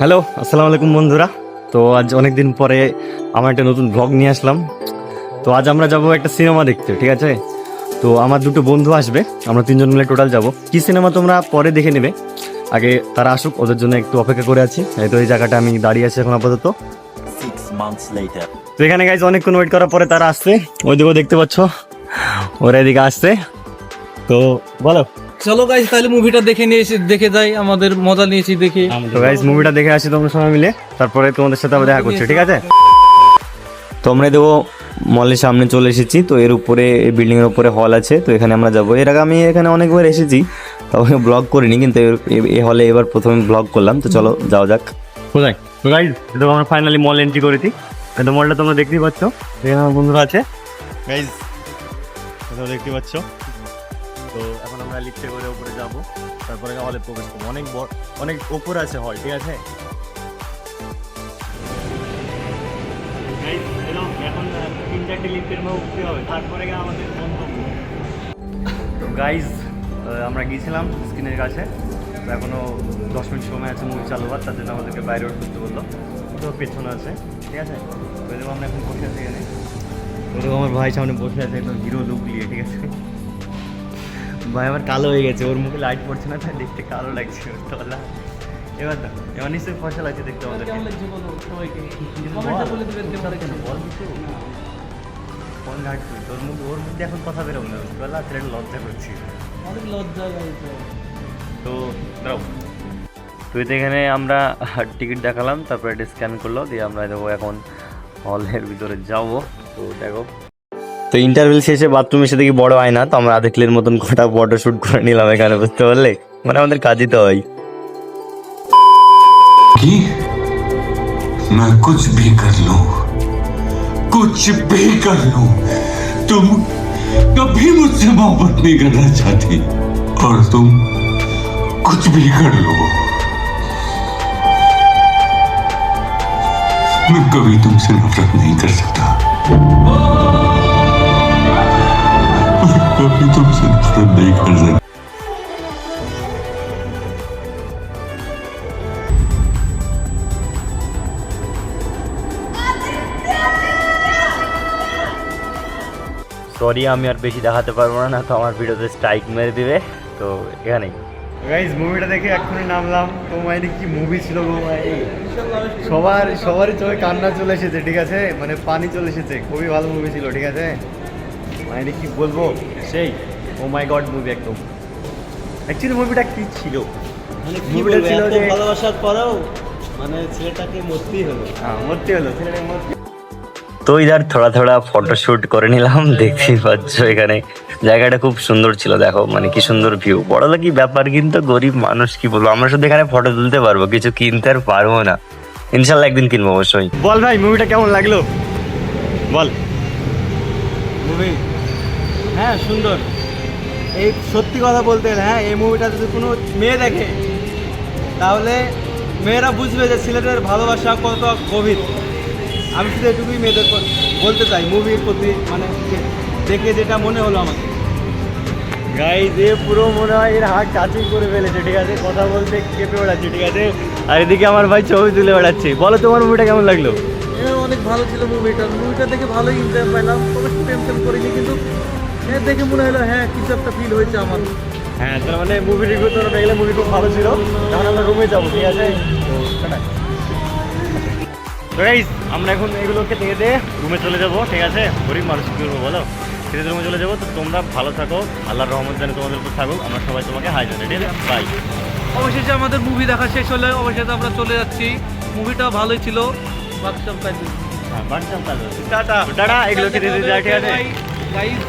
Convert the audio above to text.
Hello, আসসালামু আলাইকুম বন্ধুরা। তো আজ অনেক দিন পরে আমার একটা নতুন ব্লগ নিয়ে আসলাম। তো আজ আমরা যাব একটা সিনেমা দেখতে, ঠিক আছে? তো আমার দুটো বন্ধু আসবে, আমরা তিনজন মিলে টোটাল যাব। কি সিনেমা তোমরা পরে দেখে নেবে, আগে তারা আসুক, ওদের জন্য একটু অপেক্ষা করে আছি। এই তো এই জায়গাটা আমি দাঁড়িয়ে আছি এখন আপাতত। 6 months later. তো এখানে গাইজ অনেকক্ষণ ওয়েট করার পরে তারা আসছে, ওইদিকেও দেখতে পাচ্ছ, ওরা এদিকে আসছে। তো বলো। চলো গাইস, তাহলে মুভিটা দেখে যাই, আমাদের মজা নিয়েছি দেখে। তো গাইজ মুভিটা দেখে আসি তোমরা সবাই মিলে, তারপরে তোমাদের সাথে আবার দেখা করছি, ঠিক আছে? তো আমরা দেখো মলের সামনে চলে এসেছি। তো এর উপরে, এই বিল্ডিং এর উপরে হল আছে, তো এখানে আমরা যাবো। এর আগে আমি এখানে অনেকবার এসেছি, তবে ব্লগ করিনি, কিন্তু এই হলে এবার প্রথমে ব্লগ করলাম। তো চলো যাও যাক। কোথায়? তো গাইজ দেখো আমরা ফাইনালি মল এন্ট্রি করেছি। তো মলটা তোমরা দেখতেই পাচ্ছ, এখানে আমার বন্ধুরা আছে গাইজ, তোমরা দেখতে পাচ্ছ। তো এখন আমরা লিফটে করে উপরে যাবো, তারপরে হলে প্রবেশ করবো। অনেক বড়, অনেক উপরে আছে হল, ঠিক আছে? এখন 3-4টে লিফটের মধ্যে উঠতে হবে, তারপরে আমাদের গন্তব্য। তো গাইজ আমরা গিয়েছিলাম স্ক্রিনের কাছে, তো এখনও 10 মিনিট সময় আছে মুভি চালু হওয়ার, তার জন্য আমাদেরকে বাইরে ওয়েট করতে বললো। তো পেছনে আছে, ঠিক আছে? তো দেখো আমরা এখন বসে আছি এখানে। তো দেখো আমার ভাই সামনে বসে আছে একদম হিরো লুক নিয়ে, ঠিক আছে? ভাই আমার কালো হয়ে গেছে, ওর মুখে লাইট পড়ছে না, তাই দেখতে কালো লাগছে। এবার তো এবার নিশ্চয়ই ফসল আছে দেখতে আমাদের। কেমন লাগছে বলো সবাইকে, কমেন্টে বলে দিবেন কেমন লাগছে। বল কিছু, ফোন ঘাট তুই, ওর মধ্যে এখন কথা বেরোবে না, বলা ছেলেটা লজ্জা করছি। অনেক লজ্জা গাইছে। তো দাঁড়াও, তো এখানে আমরা টিকিট দেখালাম, তারপরে এটা স্ক্যান করলো, দিয়ে আমরা দেখো এখন হলের ভিতরে যাবো। তো দেখো, তো ইন্টারভেল শেষে বাথরুম এসে দেখি বড় হয় না, তো আমরা আধা কিলোর মতন গোটা ফটো শুট করে নিলাম এখানে, বুঝতে পারলে? মানে আমাদের কাজই তো হয়। कि मैं कुछ भी कर लूं, कुछ भी कर लूं, तुम कभी मुझसे मोहब्बत नहीं करना चाहती, और तुम कुछ भी कर लो, मैं कभी तुमसे नफरत नहीं कर सकता, मैं कभी तुमसे नफरत नहीं कर सकता। সরি, আমি আর বেশি দেখাতে পারবো না, না তো আমার ভিডিওতে স্ট্রাইক মেরে দিবে। তো এখানেই গাইজ মুভিটা দেখে এক্ষুনি নামলাম। তো মাইনি কি মুভি ছিল গো ভাই, সবারই চোখে কান্না চলে এসেছে, ঠিক আছে? মানে পানি চলে এসেছে, খুবই ভালো মুভি ছিল, ঠিক আছে? মাইনি কি বলবো, সেই ও মাই গড মুভি একদম। অ্যাকচুয়ালি মুভিটা কি ছিল, মানে কি মুভিটা বলবো, ছিল এত যে ভালোবাসার পরেও মানে ছেলেটাকে মরতেই হলো। হ্যাঁ মরতে হলো, ছেলেটা মরতে। তো ইধার থোড়া ফটো শুট করে নিলাম, দেখতেই পাচ্ছ এখানে জায়গাটা খুব সুন্দর ছিল। দেখো মানে কি সুন্দর ভিউ, বড় কি ব্যাপার, কিন্তু গরিব মানুষ কি বলবো, আমরা শুধু এখানে ফটো তুলতে পারবো, কিছু কিনতে আর পারবো না। ইনশাল্লাহ একদিন কিনবো অবশ্যই। বল ভাই মুভিটা কেমন লাগলো বল। মুভি হ্যাঁ সুন্দর। এই সত্যি কথা বলতে গেলে, হ্যাঁ এই মুভিটা যদি কোনো মেয়ে দেখে তাহলে মেয়েরা বুঝবে যে ছেলেদের ভালোবাসা কত গভীর। আমি শুধু এটুকুই মেয়েদের বলতে চাই মুভির প্রতি, মানে দেখে যেটা মনে হলো আমাকে। গাইজ এ পুরো মনে হয় এর হাত টাচিং করে ফেলেছে, ঠিক আছে? কথা বলতে কেঁপে বেড়াচ্ছে, ঠিক আছে? আর এদিকে আমার ভাই ছবি তুলে বেড়াচ্ছে। বলো তোমার মুভিটা কেমন লাগলো? অনেক ভালো ছিল মুভিটা দেখে ভালোই এনজয় পাইলাম, তবে টেনশন করিনি, কিন্তু দেখে মনে হলো হ্যাঁ কিছু একটা ফিল হয়েছে আমার। হ্যাঁ তার মানে মুভি রিভিউ তোমরা দেখলে মুভি খুব ভালো ছিল। এখন আমরা রুমে যাবো, ঠিক আছে? তো গাইজ আমরা এখন এগুলোকে দিয়ে রুমে চলে যাবো, ঠিক আছে? গরিব মানুষ কী করবো বলো, ধীরে রুমে চলে যাবো। তো তোমরা ভালো থাকো, আল্লাহর রহমত জানে তোমাদের উপর থাকুক। আমরা সবাই তোমাকে হাই জানাই, ঠিক আছে? বাই। অবশেষে আমাদের মুভি দেখা শেষ হলে অবশেষে আমরা চলে যাচ্ছি। মুভিটা ভালোই ছিল। হ্যাঁ বাড়ি টাটা, এগুলোকে দিয়ে যায়, ঠিক আছে? গাইস